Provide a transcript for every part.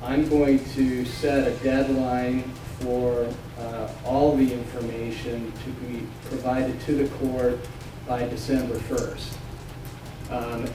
I'm going to set a deadline for all the information to be provided to the court by December 1st.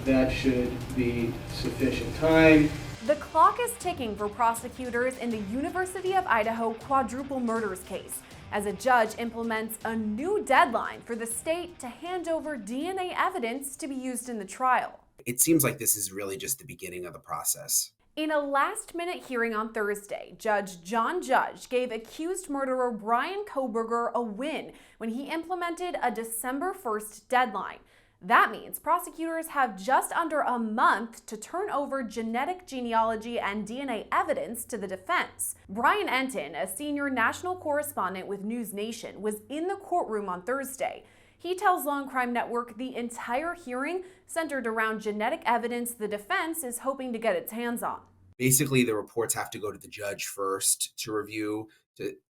That should be sufficient time. The clock is ticking for prosecutors in the University of Idaho quadruple murders case as a judge implements a new deadline for the state to hand over DNA evidence to be used in the trial. It seems like this is really just the beginning of the process. In a last-minute hearing on Thursday, Judge John Judge gave accused murderer Bryan Kohberger a win when he implemented a December 1st deadline. That means prosecutors have just under a month to turn over genetic genealogy and DNA evidence to the defense. Brian Entin, a senior national correspondent with NewsNation, was in the courtroom on Thursday. He tells Law&Crime Network the entire hearing centered around genetic evidence the defense is hoping to get its hands on. Basically, the reports have to go to the judge first to review.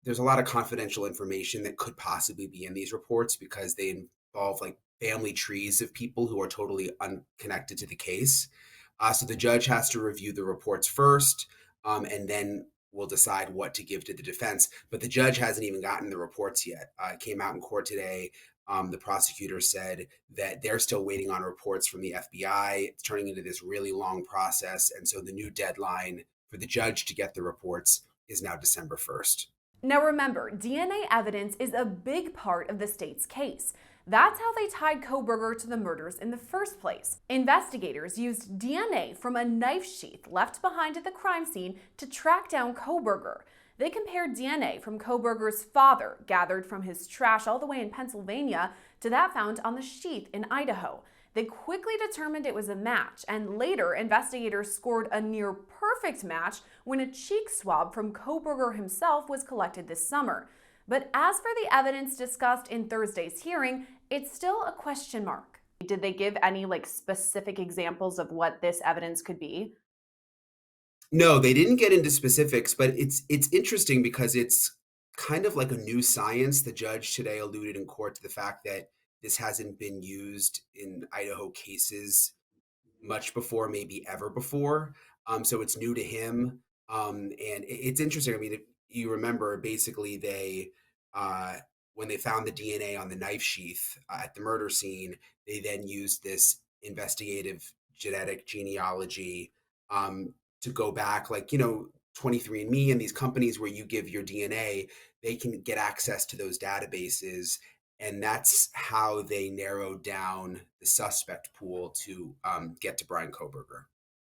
There's a lot of confidential information that could possibly be in these reports because they involve family trees of people who are totally unconnected to the case. So the judge has to review the reports first, and then we'll decide what to give to the defense. But the judge hasn't even gotten the reports yet. It came out in court today. The prosecutor said that they're still waiting on reports from the FBI. It's turning into this really long process. And so the new deadline for the judge to get the reports is now December 1st. Now remember, DNA evidence is a big part of the state's case. That's how they tied Kohberger to the murders in the first place. Investigators used DNA from a knife sheath left behind at the crime scene to track down Kohberger. They compared DNA from Kohberger's father, gathered from his trash all the way in Pennsylvania, to that found on the sheath in Idaho. They quickly determined it was a match, and later investigators scored a near-perfect match when a cheek swab from Kohberger himself was collected this summer. But as for the evidence discussed in Thursday's hearing, it's still a question mark. Did they give any specific examples of what this evidence could be? No, they didn't get into specifics, but it's interesting because it's kind of like a new science. The judge today alluded in court to the fact that this hasn't been used in Idaho cases much before, maybe ever before. So it's new to him. And it's interesting. I mean, if you remember, basically when they found the DNA on the knife sheath at the murder scene, they then used this investigative genetic genealogy to go back, 23andMe and these companies where you give your DNA, they can get access to those databases. And that's how they narrowed down the suspect pool to get to Bryan Kohberger.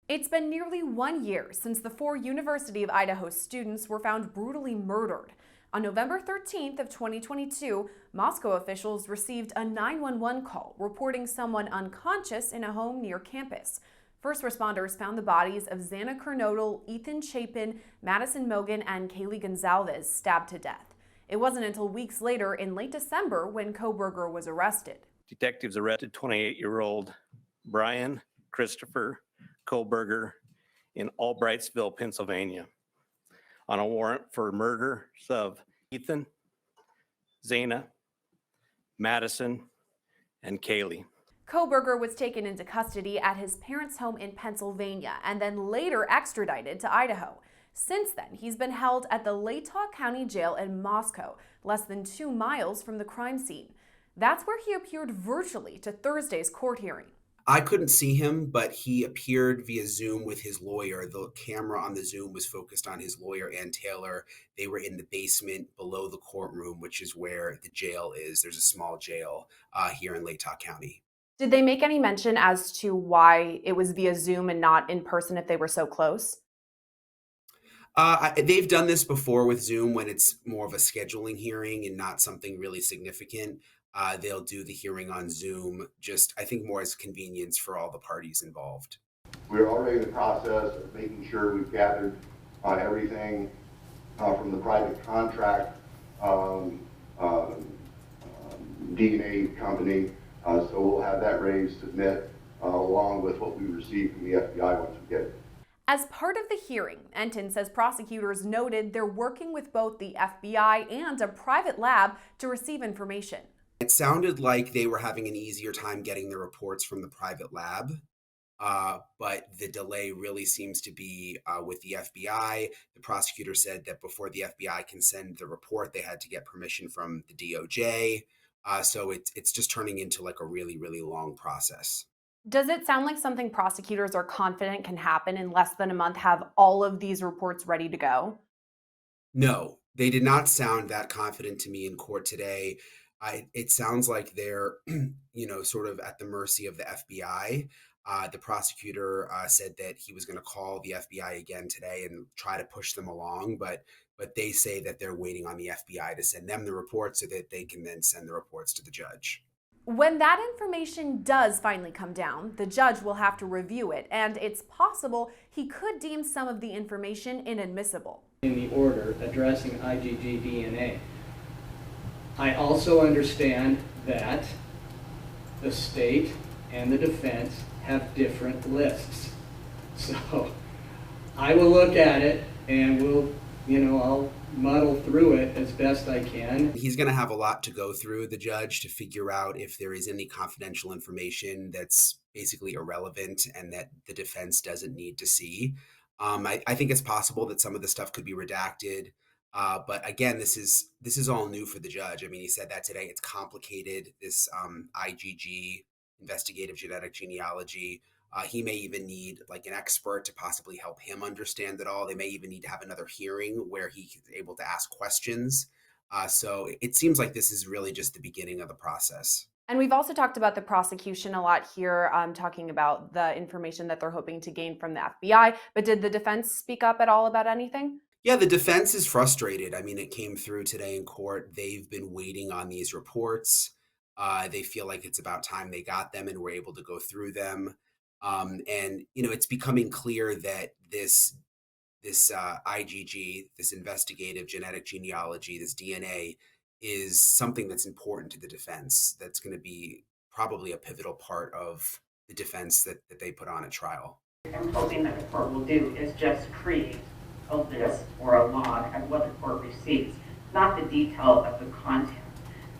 It's been nearly 1 year since the 4 University of Idaho students were found brutally murdered. On November 13th of 2022, Moscow officials received a 911 call reporting someone unconscious in a home near campus. First responders found the bodies of Xana Kernodle, Ethan Chapin, Madison Mogan, and Kaylee Gonzalez stabbed to death. It wasn't until weeks later in late December when Kohberger was arrested. Detectives arrested 28-year-old Bryan Christopher Kohberger in Albrightsville, Pennsylvania, on a warrant for murders of Ethan, Xana, Madison, and Kaylee. Kohberger was taken into custody at his parents' home in Pennsylvania and then later extradited to Idaho. Since then, he's been held at the Latah County jail in Moscow, less than 2 miles from the crime scene. That's where he appeared virtually to Thursday's court hearing. I couldn't see him, but he appeared via Zoom with his lawyer. The camera on the Zoom was focused on his lawyer and Taylor. They were in the basement below the courtroom, which is where the jail is. There's a small jail here in Latah County. Did they make any mention as to why it was via Zoom and not in person if they were so close? They've done this before with Zoom when it's more of a scheduling hearing and not something really significant. They'll do the hearing on Zoom, just I think more as convenience for all the parties involved. We're already in the process of making sure we've gathered everything from the private contract DNA company. So we'll have that ready to submit along with what we receive from the FBI once we get it. As part of the hearing, Entin says prosecutors noted they're working with both the FBI and a private lab to receive information. It sounded like they were having an easier time getting the reports from the private lab. But the delay really seems to be with the FBI. The prosecutor said that before the FBI can send the report, they had to get permission from the DOJ. So it's just turning into like a really, really long process. Does it sound like something prosecutors are confident can happen in less than a month, have all of these reports ready to go? No, they did not sound that confident to me in court today. It sounds like they're, sort of at the mercy of the FBI. The prosecutor said that he was going to call the FBI again today and try to push them along, but they say that they're waiting on the FBI to send them the reports so that they can then send the reports to the judge. When that information does finally come down, the judge will have to review it, and it's possible he could deem some of the information inadmissible. In the order addressing IgG DNA. I also understand that the state and the defense have different lists. So I will look at it and I'll muddle through it as best I can. He's going to have a lot to go through, the judge, to figure out if there is any confidential information that's basically irrelevant and that the defense doesn't need to see. I think it's possible that some of the stuff could be redacted. But again, this is all new for the judge. I mean, he said that today. It's complicated, this IgG, investigative genetic genealogy. He may even need like an expert to possibly help him understand it all. They may even need to have another hearing where he's able to ask questions. So it seems like this is really just the beginning of the process. And we've also talked about the prosecution a lot here, talking about the information that they're hoping to gain from the FBI. But did the defense speak up at all about anything? Yeah, the defense is frustrated. I mean, it came through today in court. They've been waiting on these reports. They feel like it's about time they got them and were able to go through them. And it's becoming clear that this IgG, this investigative genetic genealogy, this DNA, is something that's important to the defense. That's going to be probably a pivotal part of the defense that they put on at trial. I'm hoping that the court will do is just create a list or a log of what the court receives, not the detail of the content,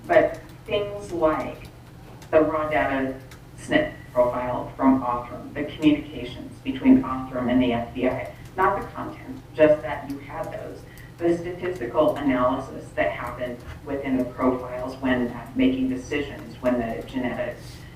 but things like the raw data SNP profile from Othram, the communications between Othram and the FBI, not the content, just that you had those. The statistical analysis that happened within the profiles when making decisions, when the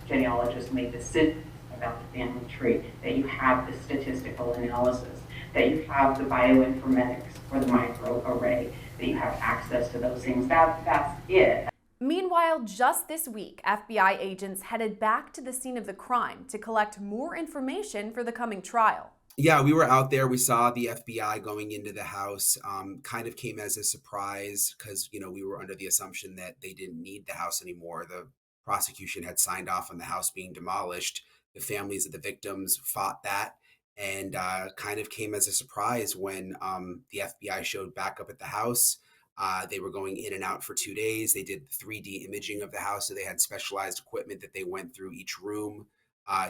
genealogist made decisions about the family tree, that you have the statistical analysis, that you have the bioinformatics or the microarray, that you have access to those things. That's it. Meanwhile, just this week, FBI agents headed back to the scene of the crime to collect more information for the coming trial. Yeah, we were out there. We saw the FBI going into the house. Kind of came as a surprise because, we were under the assumption that they didn't need the house anymore. The prosecution had signed off on the house being demolished. The families of the victims fought that, and kind of came as a surprise when the FBI showed back up at the house. They were going in and out for 2 days. They did 3D imaging of the house, so they had specialized equipment that they went through each room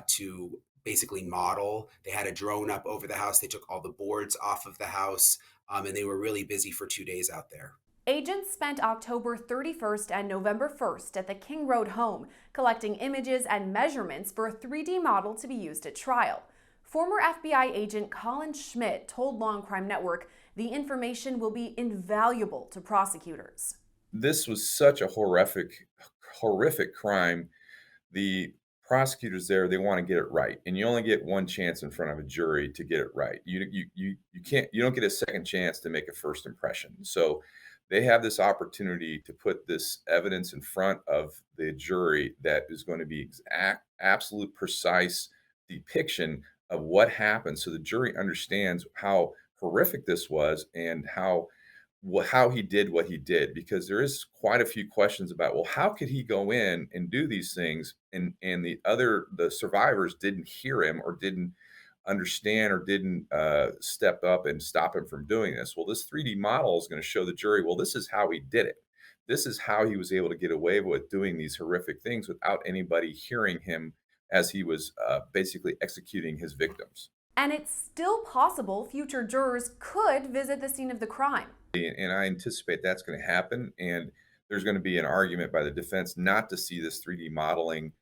to basically model. They had a drone up over the house. They took all the boards off of the house, and they were really busy for 2 days out there. Agents spent October 31st and November 1st at the King Road home, collecting images and measurements for a 3D model to be used at trial. Former FBI agent Colin Schmidt told Law&Crime Network the information will be invaluable to prosecutors. This was such a horrific crime. The prosecutors there, they want to get it right, and you only get one chance in front of a jury to get it right. You don't get a second chance to make a first impression. So they have this opportunity to put this evidence in front of the jury that is going to be absolute precise depiction of what happened, so the jury understands how horrific this was and how he did what he did, because there is quite a few questions about, well, how could he go in and do these things and the survivors didn't hear him or didn't understand or didn't step up and stop him from doing this. Well, this 3D model is going to show the jury, well, this is how he did it. This is how he was able to get away with doing these horrific things without anybody hearing him as he was basically executing his victims. And it's still possible future jurors could visit the scene of the crime. And I anticipate that's going to happen. And there's going to be an argument by the defense not to see this 3D modeling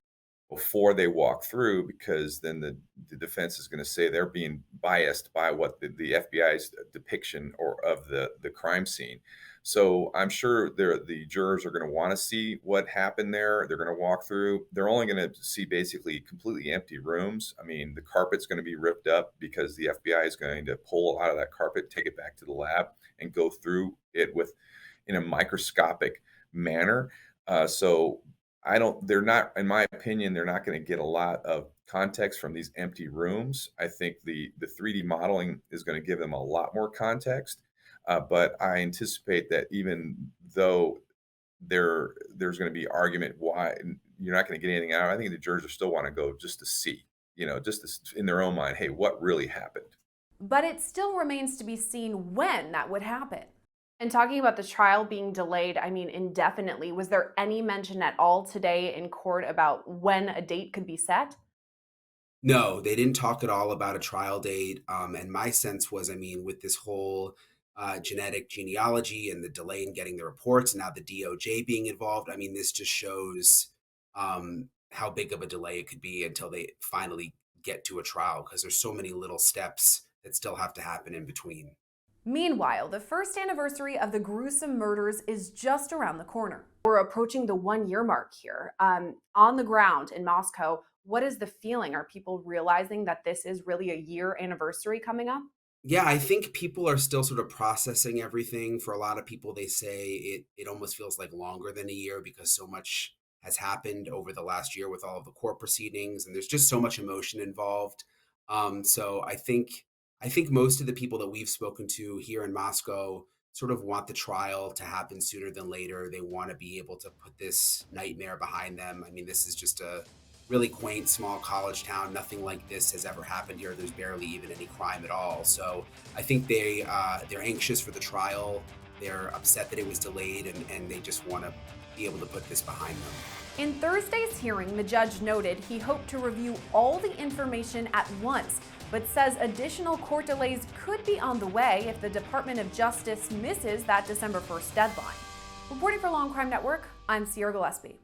before they walk through, because then the defense is going to say they're being biased by what the FBI's depiction or of the crime scene. So I'm sure the jurors are going to want to see what happened there. They're going to walk through. They're only going to see basically completely empty rooms. I mean, the carpet's going to be ripped up because the FBI is going to pull out of that carpet, take it back to the lab, and go through it in a microscopic manner. So they're not, in my opinion, they're not going to get a lot of context from these empty rooms. I think the 3D modeling is going to give them a lot more context. But I anticipate that even though there's going to be argument why you're not going to get anything out, I think the jurors still want to go just to see, in their own mind, hey, what really happened? But it still remains to be seen when that would happen. And talking about the trial being delayed, indefinitely, was there any mention at all today in court about when a date could be set? No, they didn't talk at all about a trial date. And my sense was, with this whole genetic genealogy and the delay in getting the reports, and now the DOJ being involved, this just shows how big of a delay it could be until they finally get to a trial, because there's so many little steps that still have to happen in between. Meanwhile, the first anniversary of the gruesome murders is just around the corner. We're approaching the 1-year mark here. On the ground in Moscow, what is the feeling? Are people realizing that this is really a year anniversary coming up? Yeah, I think people are still sort of processing everything. For a lot of people, they say it almost feels like longer than a year because so much has happened over the last year with all of the court proceedings, and there's just so much emotion involved. So I think most of the people that we've spoken to here in Moscow sort of want the trial to happen sooner than later. They want to be able to put this nightmare behind them. This is just a really quaint small college town. Nothing like this has ever happened here. There's barely even any crime at all. So I think they're anxious for the trial. They're upset that it was delayed, and they just want to be able to put this behind them. In Thursday's hearing, the judge noted he hoped to review all the information at once, but says additional court delays could be on the way if the Department of Justice misses that December 1st deadline. Reporting for Law&Crime Network, I'm Sierra Gillespie.